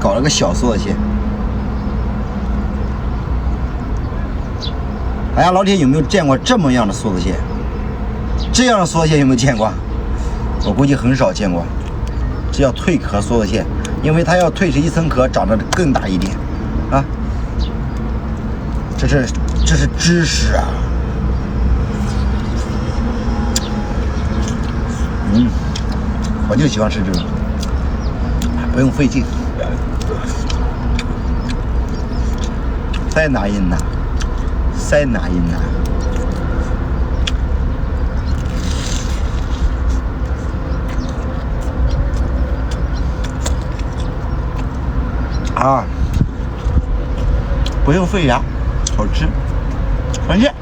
搞了个小梭子蟹。哎呀，老铁有没有见过这么样的梭子蟹？这样的梭子蟹有没有见过？我估计很少见过。这叫蜕壳梭子蟹，因为它要蜕成一层壳，长得更大一点啊。这是芝士啊。我就喜欢吃这种，不用费劲。塞拿一拿，塞拿一拿。啊，不用费牙，好吃，很鲜。